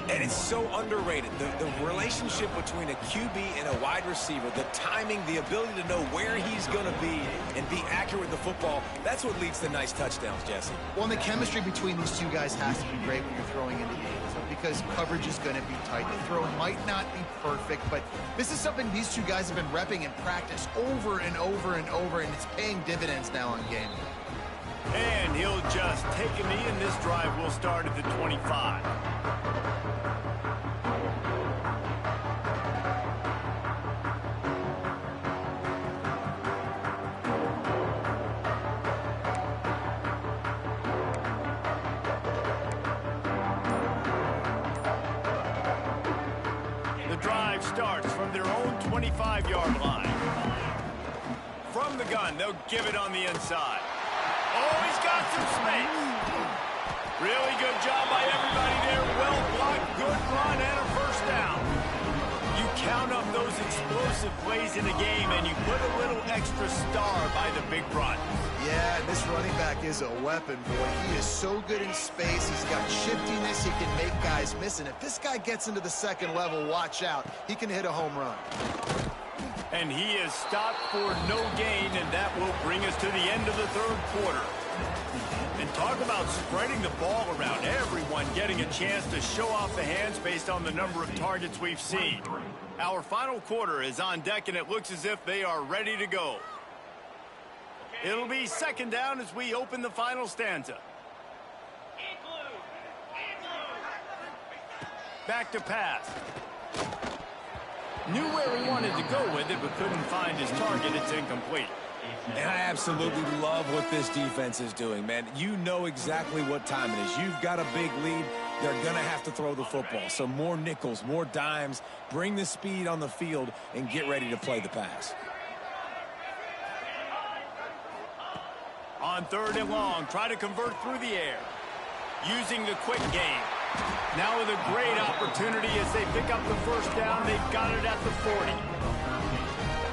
And it's so underrated. The relationship between a QB and a wide receiver, the timing, the ability to know where he's going to be and be accurate with the football, that's what leads to nice touchdowns, Jesse. Well, and the chemistry between these two guys has to be great when you're throwing into the end zone because coverage is going to be tight. The throw might not be perfect, but this is something these two guys have been repping in practice over and over and over, and it's paying dividends now on game day. And he'll just take a knee, and this drive will start at the 25. The drive starts from their own 25-yard line. From the gun, they'll give it on the inside. Oh, he's got some space. Really good job by everybody there. Well blocked, good run, and a first down. You count up those explosive plays in a game, and you put a little extra star by the big run. Yeah, this running back is a weapon, boy. He is so good in space. He's got shiftiness. He can make guys miss. And if this guy gets into the second level, watch out. He can hit a home run. And he is stopped for no gain, and that will bring us to the end of the third quarter. And talk about spreading the ball around. Everyone getting a chance to show off the hands based on the number of targets we've seen. Our final quarter is on deck, and it looks as if they are ready to go. It'll be second down as we open the final stanza. Back to pass. Knew where he wanted to go with it, but couldn't find his target. It's incomplete. And I absolutely love what this defense is doing, man. You know exactly what time it is. You've got a big lead. They're going to have to throw the football. So more nickels, more dimes, bring the speed on the field, and get ready to play the pass. On third and long, try to convert through the air. Using the quick game. Now with a great opportunity as they pick up the first down. They've got it at the 40.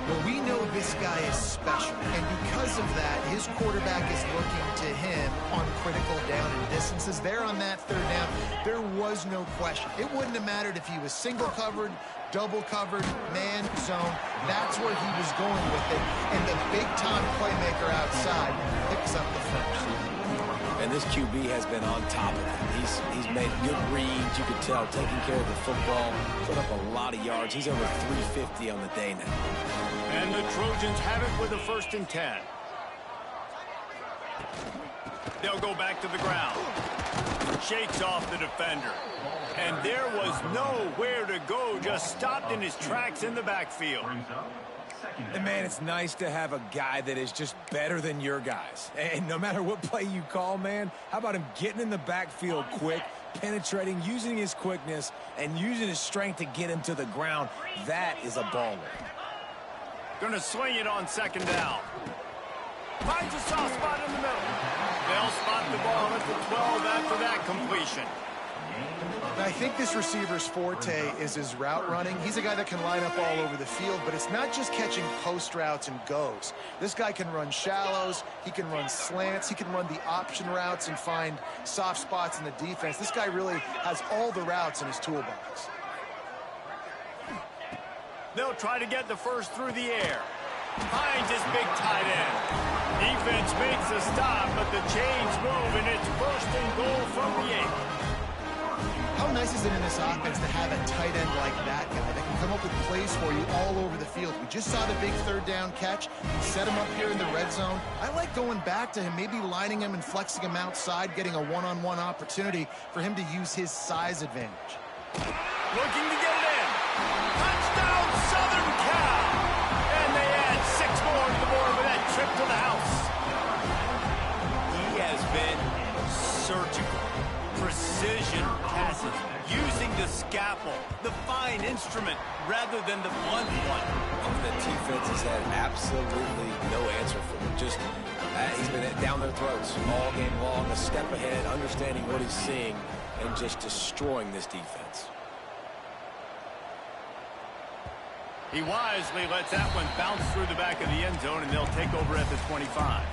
Well, we know this guy is special, and because of that, his quarterback is looking to him on critical down and distances. There on that third down, there was no question. It wouldn't have mattered if he was single covered, double covered, man zone. That's where he was going with it, and the big-time playmaker outside picks up the first. And this QB has been on top of that. He's made good reads, you could tell, taking care of the football, put up a lot of yards. He's over 350 on the day now. And the Trojans have it with a 1st and 10. They'll go back to the ground. Shakes off the defender. And there was nowhere to go, just stopped in his tracks in the backfield. And, man, it's nice to have a guy that is just better than your guys. And no matter what play you call, man, how about him getting in the backfield quick, penetrating, using his quickness, and using his strength to get him to the ground? That is a baller. Going to swing it on second down. Finds a soft spot in the middle. They'll spot the ball at the 12 after that completion. I think this receiver's forte is his route running. He's a guy that can line up all over the field, but it's not just catching post routes and goes. This guy can run shallows, he can run slants, he can run the option routes and find soft spots in the defense. This guy really has all the routes in his toolbox. They'll try to get the first through the air. Finds his big tight end. Defense makes a stop, but the chains move, and it's 1st and goal from the 8. How nice is it in this offense to have a tight end like that guy that can come up with plays for you all over the field? We just saw the big third down catch. We set him up here in the red zone. I like going back to him, maybe lining him and flexing him outside, getting a one-on-one opportunity for him to use his size advantage. Looking to get it in. Touchdown, Southern Cal! And they add 6 more to the board with that trip to the house. He has been surgical. Precision passes, using the scalpel, the fine instrument, rather than the blunt one. The defense has had absolutely no answer for him. Just He's been down their throats all game long, a step ahead, understanding what he's seeing, and just destroying this defense. He wisely lets that one bounce through the back of the end zone, and they'll take over at the 25.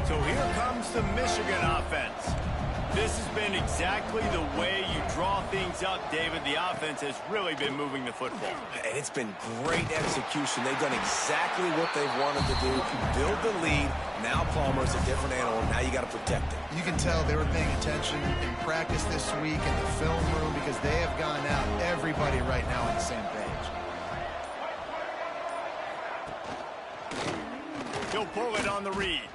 So here comes the Michigan offense. This has been exactly the way you draw things up, David. The offense has really been moving the football. And it's been great execution. They've done exactly what they've wanted to do. Build the lead. Now Palmer's a different animal. Now you got to protect it. You can tell they were paying attention in practice this week in the film room because they have gone out, everybody right now on the same page. He'll pull it on the read.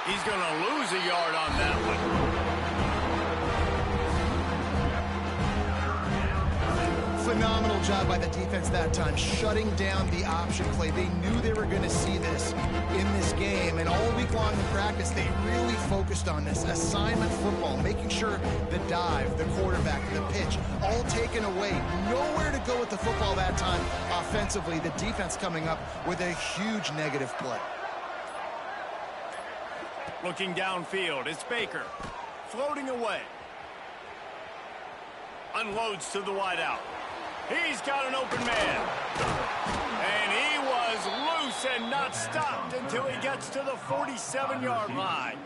He's going to lose a yard on that one. Phenomenal job by the defense that time, shutting down the option play. They knew they were going to see this in this game, and all week long in practice, they really focused on this assignment football, making sure the dive, the quarterback, the pitch, all taken away. Nowhere to go with the football that time offensively. The defense coming up with a huge negative play. Looking downfield, it's Baker. Floating away. Unloads to the wideout. He's got an open man. And he was loose and not stopped until he gets to the 47-yard line.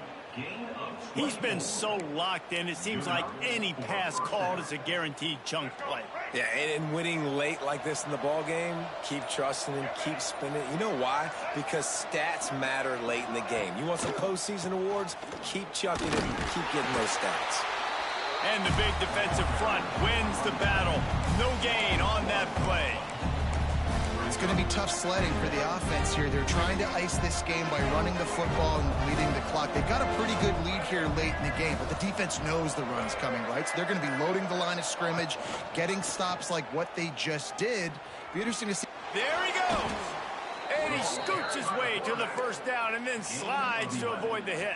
He's been so locked in, it seems like any pass called is a guaranteed chunk play. Yeah, and winning late like this in the ball game, keep trusting and keep spinning. You know why? Because stats matter late in the game. You want some postseason awards? Keep chucking it and keep getting those stats. And the big defensive front wins the battle. No gain on that play. It's going to be tough sledding for the offense here. They're trying to ice this game by running the football and leading the clock. They've got a pretty good lead here late in the game, but the defense knows the run's coming, right? So they're going to be loading the line of scrimmage, getting stops like what they just did. Be interesting to see. There he goes. And he scoots his way to the first down and then slides to avoid the hit.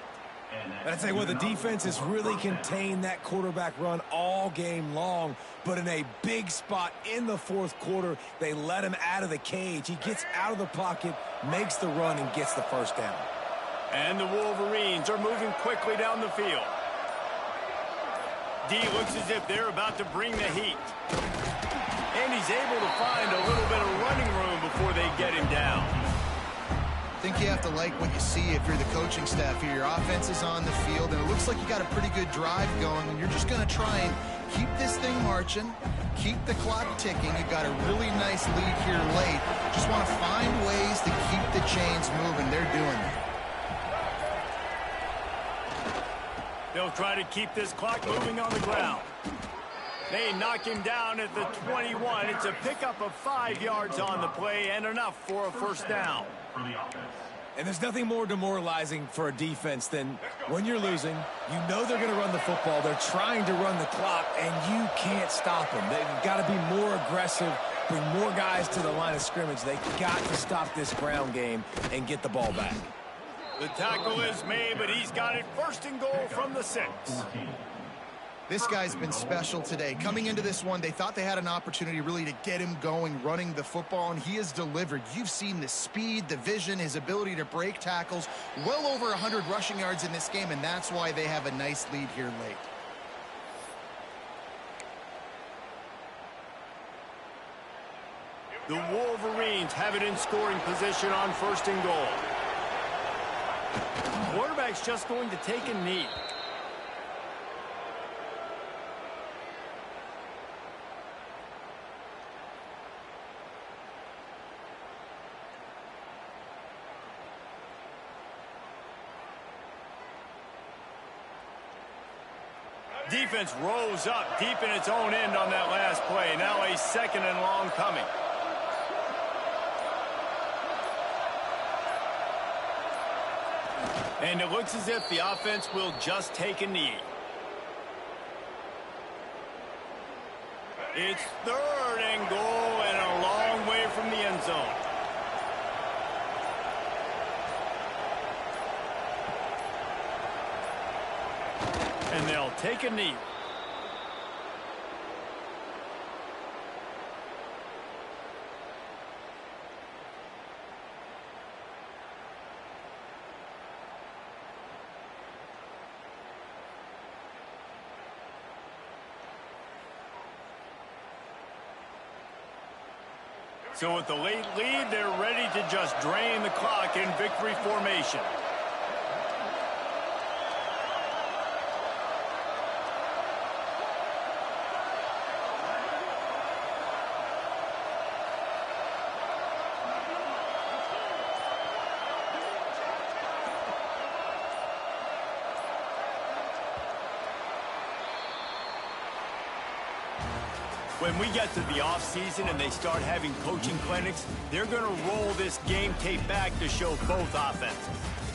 And I tell you what, the defense has really contained that quarterback run all game long, but in a big spot in the fourth quarter, they let him out of the cage. He gets out of the pocket, makes the run, and gets the first down. And the Wolverines are moving quickly down the field. D looks as if they're about to bring the heat. And he's able to find a little bit of running room before they get him down. I think you have to like what you see if you're the coaching staff here. Your offense is on the field, and it looks like you got a pretty good drive going, and you're just going to try and keep this thing marching, keep the clock ticking. You've got a really nice lead here late. Just want to find ways to keep the chains moving. They're doing that. They'll try to keep this clock moving on the ground. They knock him down at the 21. It's a pickup of 5 yards on the play and enough for a first down. And there's nothing more demoralizing for a defense than when you're losing, you know they're going to run the football, they're trying to run the clock, and you can't stop them. They've got to be more aggressive, bring more guys to the line of scrimmage. They've got to stop this ground game and get the ball back. The tackle is made, but he's got it first and goal from the 6. This guy's been special today. Coming into this one, they thought they had an opportunity really to get him going, running the football, and he has delivered. You've seen the speed, the vision, his ability to break tackles. Well over 100 rushing yards in this game, and that's why they have a nice lead here late. The Wolverines have it in scoring position on first and goal. Quarterback's just going to take a knee. Defense rose up deep in its own end on that last play. Now a second and long coming. And it looks as if the offense will just take a knee. It's third and goal and a long way from the end zone. And they'll take a knee. So with the late lead, they're ready to just drain the clock in victory formation. When we get to the offseason and they start having coaching clinics, they're going to roll this game tape back to show both offenses.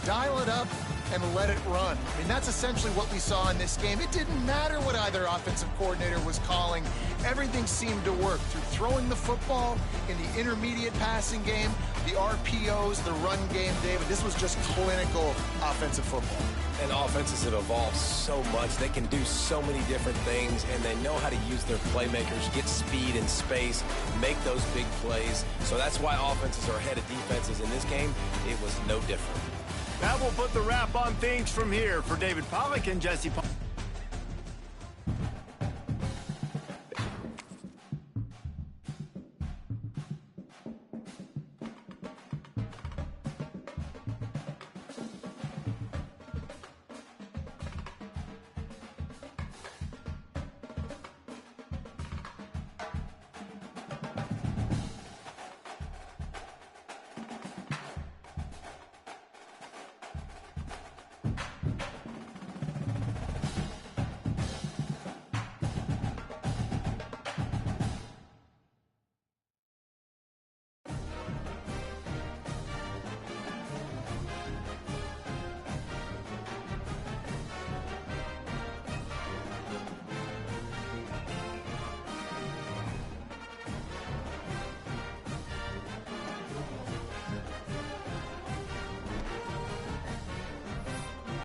Dial it up and let it run. I mean, that's essentially what we saw in this game. It didn't matter what either offensive coordinator was calling. Everything seemed to work through throwing the football in the intermediate passing game, the RPOs, the run game, David. This was just clinical offensive football. And offenses have evolved so much. They can do so many different things, and they know how to use their playmakers, get speed and space, make those big plays. So that's why offenses are ahead of defenses in this game. It was no different. That will put the wrap on things from here. For David Pollack and Jesse Paul.